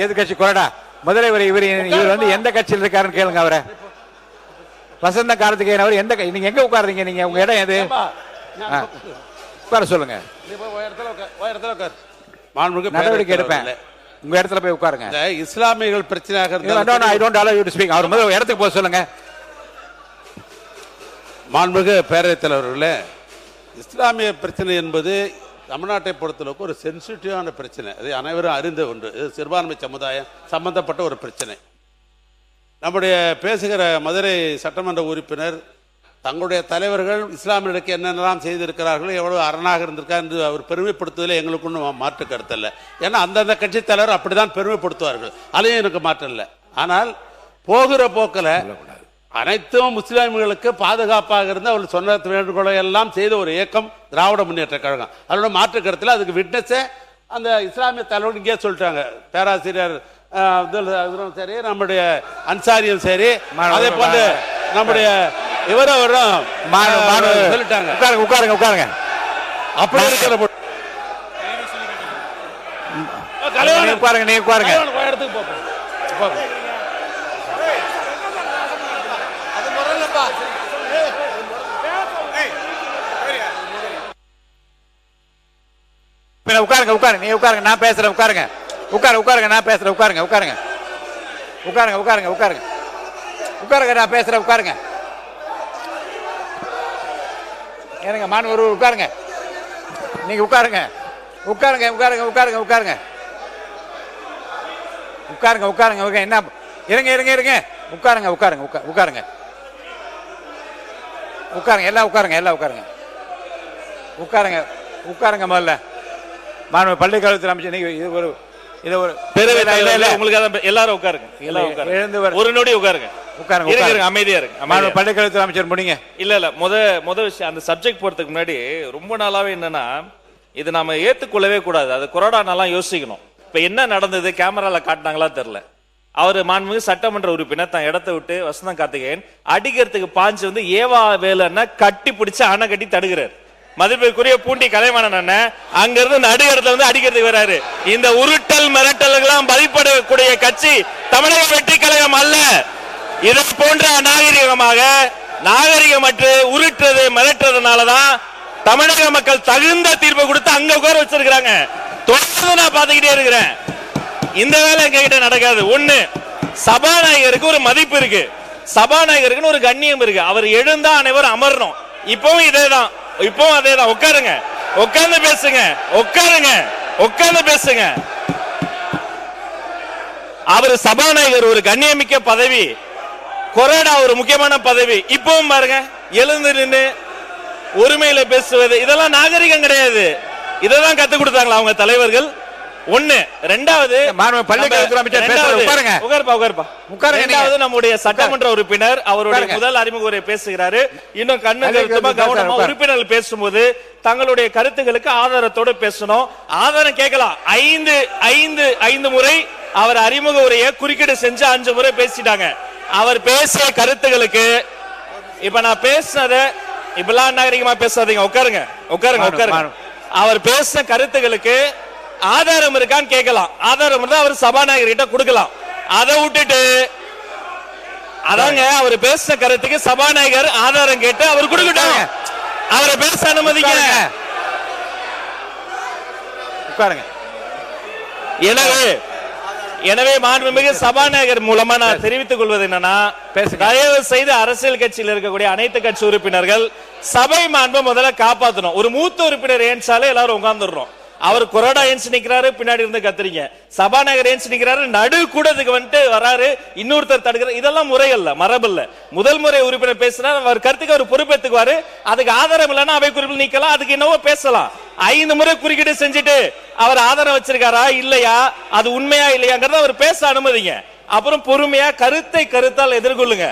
எதிர்கட்சி கொறடா முதல்வர் இவர் வந்து எந்த கட்சியில் இருக்காருன்னு கேளுங்க. அவரை வசந்த கார்த்திகேயன் அவர் எந்த நீங்க எங்க உட்காருறீங்க? நீங்க உங்க இடம் எது? உட்கார சொல்லுங்க. நடவடிக்கை எடுப்பேன். உங்க இடத்துல போய் உட்காருங்க. இஸ்லாமியர்கள் பிரச்சனையாக அவர் முதல்ல இடத்துக்கு போக சொல்லுங்க. மாண்புமிகு பேரவைத் தலைவர்களே, இஸ்லாமிய பிரச்சனை என்பது தமிழ்நாட்டை பொறுத்தளவுக்கு ஒரு சென்சிட்டிவான பிரச்சனை. அது அனைவரும் அறிந்த ஒன்று. இது சிறுபான்மை சமுதாயம் சம்பந்தப்பட்ட ஒரு பிரச்சனை. நம்முடைய பேசுகிற மதுரை சட்டமன்ற உறுப்பினர் தங்களுடைய தலைவர்கள் இஸ்லாமியர்களுக்கு என்னென்னலாம் செய்திருக்கிறார்கள், எவ்வளவு அரணாக இருந்திருக்கார் என்று அவர் பெருமைப்படுத்துவதில் எங்களுக்கு ஒன்றும் மாற்று கருத்து இல்லை. ஏன்னா அந்தந்த கட்சி தலைவர் அப்படிதான் பெருமைப்படுத்துவார்கள். அதையும் எனக்கு மாற்றம் இல்லை. ஆனால் போகிற போக்கில் அனைத்தும் முஸ்லிம்களுக்கு பாதுகாப்பாக இருந்து அவர் சொன்ன வேண்டுகோளை எல்லாம் செய்த ஒரு இயக்கம் திராவிட முன்னேற்ற கழகம். அதோட மாற்று கருத்தில் அதுக்கு விட்னஸே அந்த இஸ்லாமிய தலைவர் இங்கே சொல்லிட்டாங்க. பேராசிரியர் சரி, நம்முடைய அன்சாரியும் சரி, அதே போன்று நம்முடைய இவரும் சொல்லிட்டாங்க. உட்காருங்க உட்காருங்க. அப்படி இருக்கிற உட்காருங்க, நீ உட்காருங்க. இடத்துக்கு போப்போம். உட்காருங்க உட்காருங்க, நீ உட்காருங்க, நான் பேசுறேன். உட்காருங்க உட்காருங்க, நான் பேசுறேன். உட்காருங்க உட்காருங்க உட்காருங்க உட்காருங்க உட்காருங்க உட்காருங்க, நான் பேசுறேன். உட்காருங்க. ஏனுங்க மாணவர் உட்காருங்க. நீங்க உட்காருங்க உட்காருங்க உட்காருங்க உட்காருங்க உட்காருங்க உட்காருங்க உட்காருங்க. என்ன இருங்க இருங்க இருங்க. உட்காருங்க உட்காருங்க உட்காருங்க உட்காருங்க. எல்லாம் உட்காருங்க, எல்லாம் உட்காருங்க உட்காருங்க உட்காருங்க. முதல்ல மாணவ பள்ளிக்கல்வித்துறை அமைச்சர், நீங்க இது ஒரு உங்களுக்கு எல்லாரும் உட்காருங்க. ஒரு நொடி உட்காருங்க. உட்காருங்க, அமைதியா இருக்கு. மாணவ பள்ளிக்கல்வித்துறை அமைச்சர் முடிங்க. இல்ல முத விஷயம், அந்த சப்ஜெக்ட் போறதுக்கு முன்னாடி ரொம்ப நாளாவே என்னன்னா, இது நாம ஏத்துக்கொள்ளவே கூடாது. அது கொரோனா நாளாம் யோசிக்கணும். இப்ப என்ன நடந்தது, கேமரால காட்டினாங்களா தெரியல. அவர் மாண்புமிகு சட்டமன்ற உறுப்பினர் தான் இடத்தை விட்டு வசந்தம் கார்த்திகேயன் அடிக்கிறதுக்கு பாஞ்சு வந்து ஏவா வேலைன்னா கட்டி பிடிச்சு அணை கட்டி தடுக்கிறார். மதிப்பிற்குரிய பூண்டி கலைவாணன் அண்ணன் அங்க இருந்து நடுகரத்துல வந்து அடிக்கிறதுக்கு வராரு. இந்த உருட்டல் மிரட்டல்களாம் பதிப்படக்கூடிய கட்சி தமிழக வெற்றி கழகம் அல்ல. இதை போன்ற நாகரிகமற்று உருட்டுறது மிரட்டுறதுனாலதான் தமிழக மக்கள் தகுந்த தீர்ப்பு கொடுத்து அங்க உட்கார வச்சிருக்கிறாங்க. தொடர்ந்து நான் பாத்துக்கிட்டே இருக்கிறேன். இந்த வேலை எங்க கிட்ட நடக்காது. ஒண்ணு, சபாநாயகருக்கு ஒரு மதிப்பு இருக்கு, சபாநாயகருக்கு ஒரு கண்ணியம் இருக்கு. அவர் எழுந்தா அனைவரும் அமரணும். இப்பவும் இதேதான், இப்பவும் அதேதான். உட்காருங்க, உட்கார்ந்து பேசுங்க. உட்காருங்க, உட்கார்ந்து பேசுங்க. அவர் சபாநாயகர் ஒரு கண்ணியமிக்க பதவி, கொரோனா ஒரு முக்கியமான பதவி. இப்பவும் பாருங்க, எழுந்து நின்று உரிமையில பேசுவது இதெல்லாம் நாகரிகம் கிடையாது. இதெல்லாம் கத்து கொடுத்தாங்களா அவங்க தலைவர்கள்? ஒண்ணு. ரெண்டாவது, நம்முடைய சட்டமன்ற உறுப்பினர் அவருடைய முதல் அறிமுக உரை பேசுகிறாரு. இன்னும் கவனமா உறுப்பினர்கள் பேசும்போது தங்களுடைய கருத்துக்களுக்கு ஆதாரத்தோடு பேசணும். ஆதாரம் கேட்கலாம். 5 முறை அவர் அறிமுக உரையை குறுக்கீடு செஞ்சு 5 முறை பேசிட்டாங்க. அவர் பேசிய கருத்துக்களுக்கு இப்ப நான் பேசுனத இப்பெல்லாம் நாகரிகமா பேசாதீங்க. உட்காருங்க உட்காருங்க உட்காருங்க. அவர் பேசின கருத்துக்களுக்கு ஆதாரம் இருக்கான்னு கேட்கலாம். ஆதாரம் இருந்தா அவர் சபாநாயகர் கிட்ட கொடுக்கலாம். அதை விட்டுட்டு அதாங்க அவர் பேசின கருத்துக்கு சபாநாயகர் ஆதாரம் கேட்டு அவர் கொடுக்கட்டும். அவரை பேச அனுமதிங்க. உட்காருங்க. எனவே மாண்புமிகு சபாநாயகர் மூலமா நான் தெரிவித்துக் கொள்வது என்னன்னா, தயவு செய்து அரசியல் கட்சியில் இருக்கக்கூடிய அனைத்து கட்சி உறுப்பினர்கள் சபை மாண்பை முதல்ல காப்பாற்றணும். ஒரு மூத்த உறுப்பினர் ஏன்சாலே எல்லாரும் உட்கார்ந்துடுறோம். அவர் கொரோனா ஏன்ஸ் நிக்கிறாரு, பின்னாடி இருந்து கத்துறீங்க. சபாநாயகர் ஏன்ஸ் நிக்கிறாரு, நடு கூடத்துக்கு வந்துட்டு வராரு, இன்னொருத்தர் தடுக்கிறார். இதெல்லாம் முறை அல்ல, மரபு இல்ல. முதல் முறை உறுப்பினர் பேசினார், அவர் கருத்துக்கு அவர் பொறுப்பேற்றுக்குவாரு. அதுக்கு ஆதாரம் இல்லைன்னா அவை குறிப்பில் நீக்கலாம், அதுக்கு என்னவோ பேசலாம். 5 முறை குறுக்கீடு செஞ்சுட்டு அவர் ஆதாரம் வச்சிருக்காரா இல்லையா, அது உண்மையா இல்லையாங்கிறத அவர் பேச அனுமதிங்க. அப்புறம் பொறுமையா கருத்தால் எதிர்கொள்ளுங்க.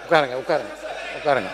உட்காருங்க உட்காருங்க உட்காருங்க.